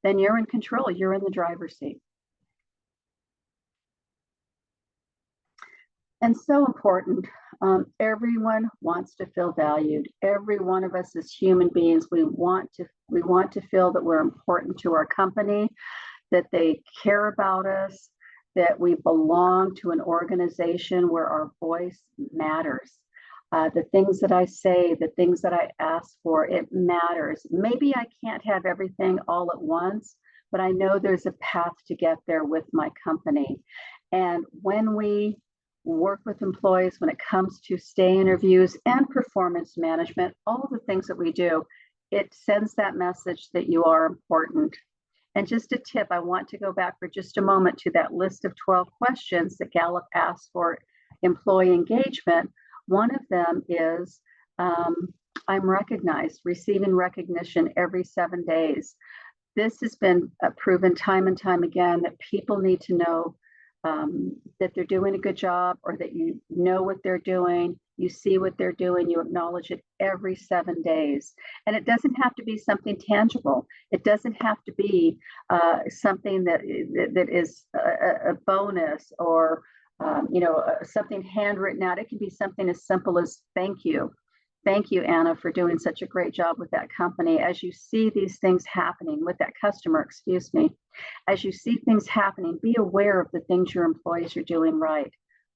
then you're in control. You're in the driver's seat. And so important. Everyone wants to feel valued. Every one of us as human beings, we want to feel that we're important to our company, that they care about us, that we belong to an organization where our voice matters. The things that I say, the things that I ask for, it matters. Maybe I can't have everything all at once, but I know there's a path to get there with my company. And when we work with employees, when it comes to stay interviews and performance management, all the things that we do, it sends that message that you are important. And just a tip, I want to go back for just a moment to that list of 12 questions that Gallup asked for employee engagement. One of them is, I'm recognized, receiving recognition every 7 days. This has been proven time and time again that people need to know that they're doing a good job, or that you know what they're doing, you see what they're doing, you acknowledge it every 7 days. And it doesn't have to be something tangible. It doesn't have to be something that is a bonus, or something handwritten out. It can be something as simple as thank you. Thank you, Anna, for doing such a great job with that company. As you see these things happening with that customer, as you see things happening, be aware of the things your employees are doing right.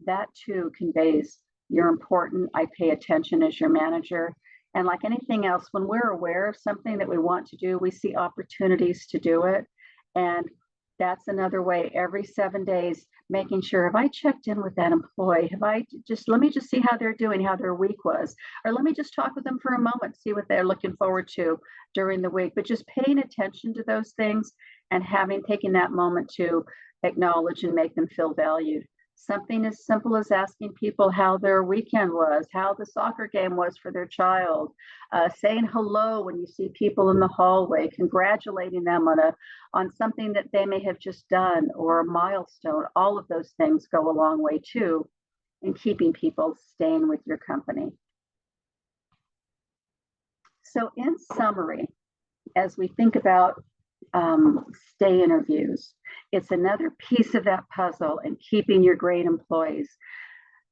that too conveys you're important. I pay attention as your manager. And like anything else, when we're aware of something that we want to do, we see opportunities to do it. And that's another way every 7 days, making sure, have I checked in with that employee? Let me just see how they're doing, how their week was, or let me just talk with them for a moment, see what they're looking forward to during the week. But just paying attention to those things and taken that moment to acknowledge and make them feel valued. Something as simple as asking people how their weekend was, how the soccer game was for their child, saying hello when you see people in the hallway, congratulating them on something that they may have just done or a milestone. All of those things go a long way too in keeping people staying with your company. So in summary, as we think about stay interviews, it's another piece of that puzzle in keeping your great employees.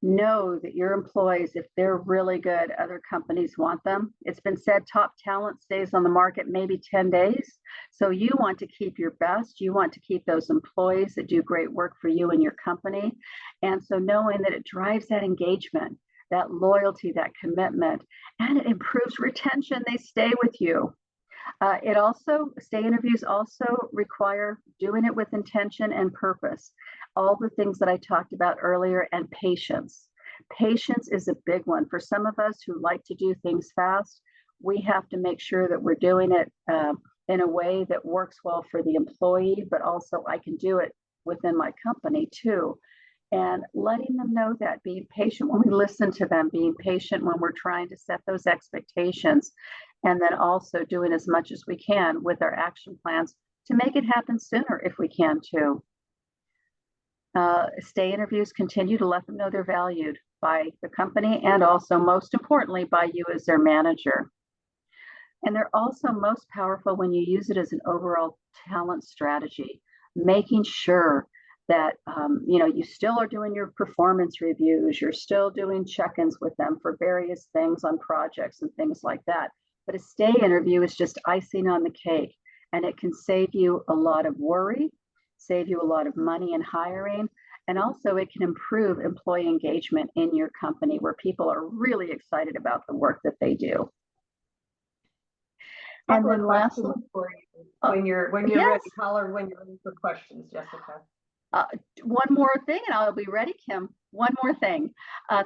Know that your employees, if they're really good, other companies want them. It's been said top talent stays on the market maybe 10 days. So you want to keep your best. You want to keep those employees that do great work for you and your company. And so knowing that it drives that engagement, that loyalty, that commitment, and it improves retention, they stay with you. Stay interviews also require doing it with intention and purpose. All the things that I talked about earlier, and patience. Patience is a big one. For some of us who like to do things fast, we have to make sure that we're doing it in a way that works well for the employee, but also I can do it within my company too. And letting them know that, being patient when we listen to them, being patient when we're trying to set those expectations, and then also doing as much as we can with our action plans to make it happen sooner if we can too. Stay interviews continue to let them know they're valued by the company and also, most importantly, by you as their manager. And they're also most powerful when you use it as an overall talent strategy, making sure that you still are doing your performance reviews, you're still doing check-ins with them for various things on projects and things like that. But a stay interview is just icing on the cake, and it can save you a lot of worry, save you a lot of money in hiring, and also it can improve employee engagement in your company where people are really excited about the work that they do. And then lastly, when you're yes. ready, holler when you're ready for questions, Jessica. One more thing, and I'll be ready, Kim. One more thing.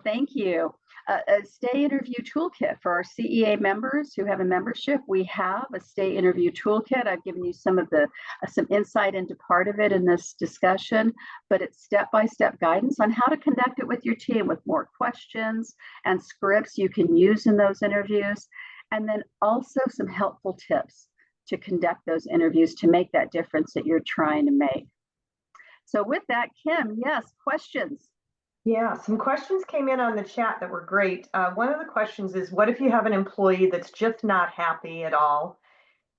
Thank you. A stay interview toolkit for our CEA members who have a membership. We have a stay interview toolkit. I've given you some insight into part of it in this discussion, but it's step-by-step guidance on how to conduct it with your team with more questions and scripts you can use in those interviews. And then also some helpful tips to conduct those interviews to make that difference that you're trying to make. So with that, Kim, yes, questions. Yeah, some questions came in on the chat that were great. One of the questions is, what if you have an employee that's just not happy at all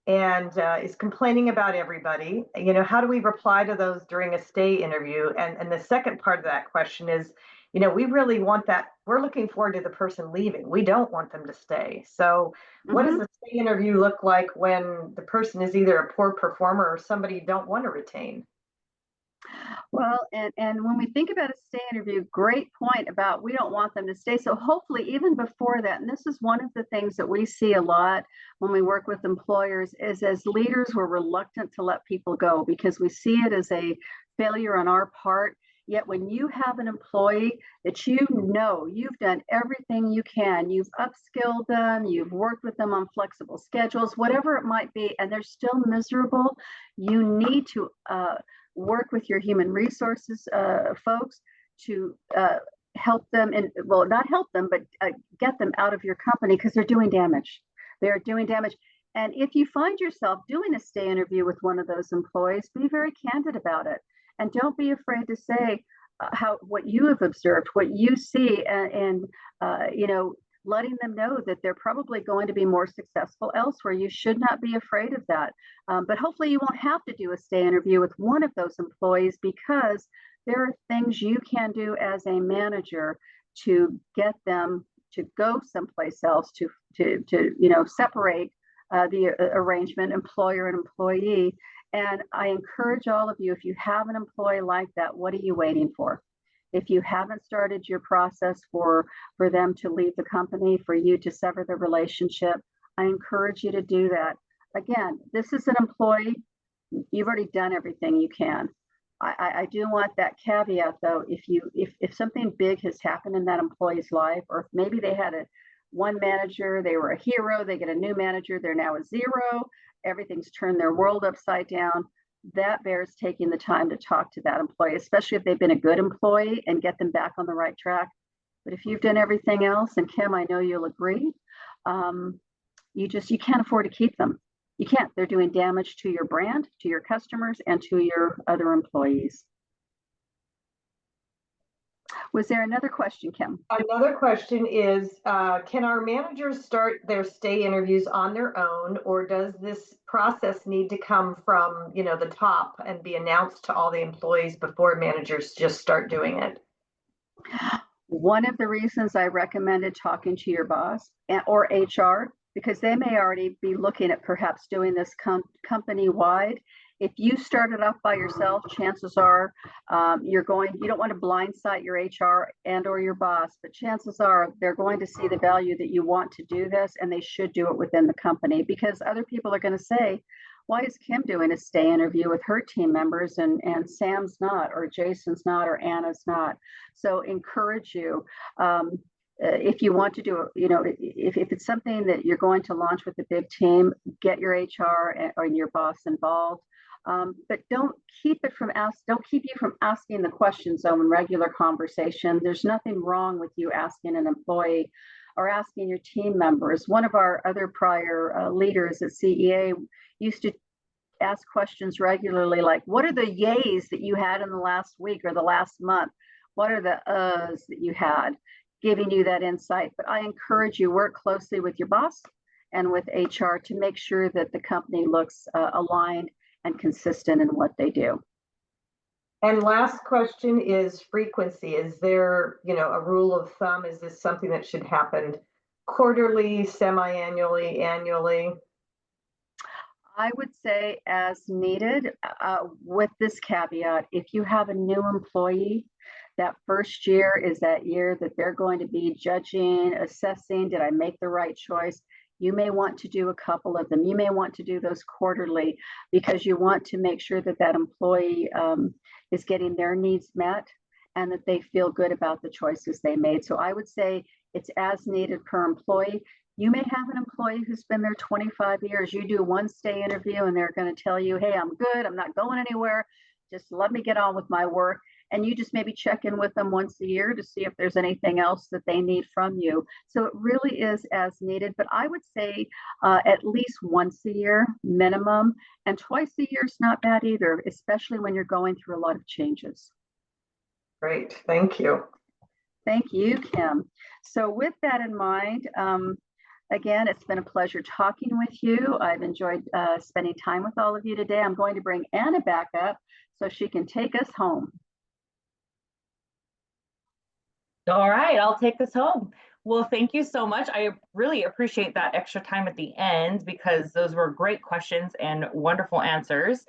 and is complaining about everybody? How do we reply to those during a stay interview? And the second part of that question is, we really want that. We're looking forward to the person leaving. We don't want them to stay. So what does the stay interview look like when the person is either a poor performer or somebody you don't want to retain? Well, and when we think about a stay interview, great point about we don't want them to stay. So hopefully even before that, and this is one of the things that we see a lot when we work with employers, is as leaders, we're reluctant to let people go because we see it as a failure on our part. Yet when you have an employee that you've done everything you can, you've upskilled them, you've worked with them on flexible schedules, whatever it might be, and they're still miserable, you need to work with your human resources folks to help them, not help them, but get them out of your company because they're doing damage. They're doing damage. And if you find yourself doing a stay interview with one of those employees, be very candid about it. And don't be afraid to say what you have observed, what you see, and letting them know that they're probably going to be more successful elsewhere. You should not be afraid of that. But hopefully you won't have to do a stay interview with one of those employees because there are things you can do as a manager to get them to go someplace else, to separate the arrangement, employer and employee. And I encourage all of you, if you have an employee like that, what are you waiting for? If you haven't started your process for them to leave the company, for you to sever the relationship, I encourage you to do that. Again, this is an employee. You've already done everything you can. I do want that caveat though. If something big has happened in that employee's life, or if maybe they had one manager, they were a hero, they get a new manager, they're now a zero, everything's turned their world upside down, that bears taking the time to talk to that employee, especially if they've been a good employee, and get them back on the right track. But if you've done everything else, and Kim, I know you'll agree, you can't afford to keep them. You can't. They're doing damage to your brand, to your customers, and to your other employees. Was there another question, Kim? Another question is, can our managers start their stay interviews on their own, or does this process need to come from, the top and be announced to all the employees before managers just start doing it? One of the reasons I recommended talking to your boss or HR, because they may already be looking at perhaps doing this company-wide. If you started off by yourself, chances are you don't want to blindside your HR and or your boss, but chances are they're going to see the value that you want to do this, and they should do it within the company, because other people are going to say, why is Kim doing a stay interview with her team members and Sam's not, or Jason's not, or Anna's not? So encourage you. If you want to do it, if it's something that you're going to launch with a big team, get your HR or your boss involved. But don't keep you from asking the questions though in regular conversation. There's nothing wrong with you asking an employee or asking your team members. One of our other prior leaders at CEA used to ask questions regularly, like, what are the yays that you had in the last week or the last month? What are the uhs that you had? Giving you that insight. But I encourage you, work closely with your boss and with HR to make sure that the company looks aligned and consistent in what they do. And last question is frequency. Is there, a rule of thumb? Is this something that should happen quarterly, semi-annually, annually? I would say as needed, with this caveat. If you have a new employee, that first year is that year that they're going to be judging, assessing, did I make the right choice? You may want to do a couple of them. You may want to do those quarterly, because you want to make sure that that employee is getting their needs met and that they feel good about the choices they made. So I would say it's as needed per employee. You may have an employee who's been there 25 years. You do one stay interview and they're going to tell you, hey, I'm good, I'm not going anywhere, just let me get on with my work. And you just maybe check in with them once a year to see if there's anything else that they need from you. So it really is as needed, but I would say at least once a year minimum, and twice a year is not bad either, especially when you're going through a lot of changes. Great, thank you. Thank you, Kim. So with that in mind, again, it's been a pleasure talking with you. I've enjoyed spending time with all of you today. I'm going to bring Anna back up so she can take us home. All right, I'll take us home. Well, thank you so much. I really appreciate that extra time at the end, because those were great questions and wonderful answers.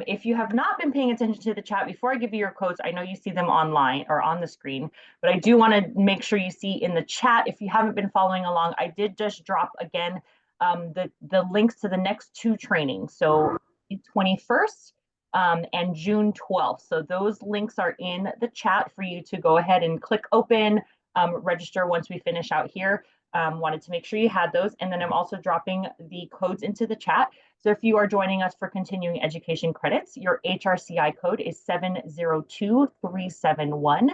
If you have not been paying attention to the chat, before I give you your codes, I know you see them online or on the screen, but I do want to make sure you see in the chat, if you haven't been following along, I did just drop again the links to the next two trainings. So 21st and June 12th. So those links are in the chat for you to go ahead and click open, register once we finish out here. Wanted to make sure you had those. And then I'm also dropping the codes into the chat. So if you are joining us for continuing education credits, your HRCI code is 702371.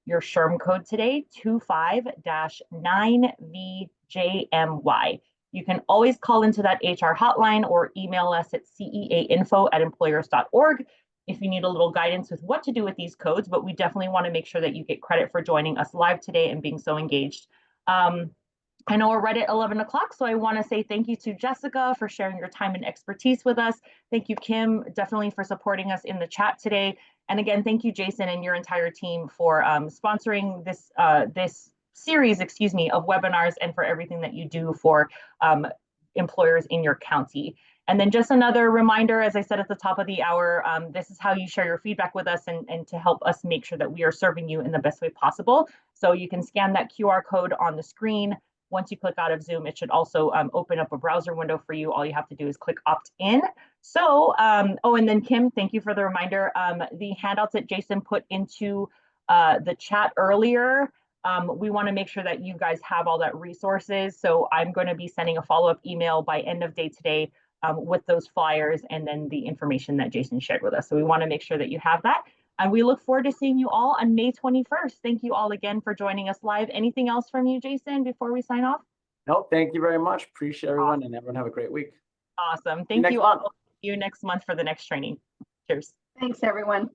Your SHRM code today, 25-9VJMY. You can always call into that HR hotline or email us at ceainfo@employers.org if you need a little guidance with what to do with these codes, but we definitely want to make sure that you get credit for joining us live today and being so engaged. I know we're right at 11 o'clock, so I want to say thank you to Jessica for sharing your time and expertise with us. Thank you, Kim, definitely for supporting us in the chat today. And again, thank you, Jason, and your entire team for sponsoring this series, of webinars, and for everything that you do for employers in your county. And then just another reminder, as I said at the top of the hour, this is how you share your feedback with us and to help us make sure that we are serving you in the best way possible. So you can scan that QR code on the screen. Once you click out of Zoom, it should also open up a browser window for you. All you have to do is click opt in. So, oh, and then Kim, thank you for the reminder. The handouts that Jason put into the chat earlier, we want to make sure that you guys have all that resources. So I'm going to be sending a follow-up email by end of day today with those flyers and then the information that Jason shared with us. So we want to make sure that you have that. And we look forward to seeing you all on May 21st. Thank you all again for joining us live. Anything else from you, Jason, before we sign off? No, thank you very much. Appreciate everyone, and everyone have a great week. Awesome. Thank you all. See you next month for the next training. Cheers. Thanks, everyone.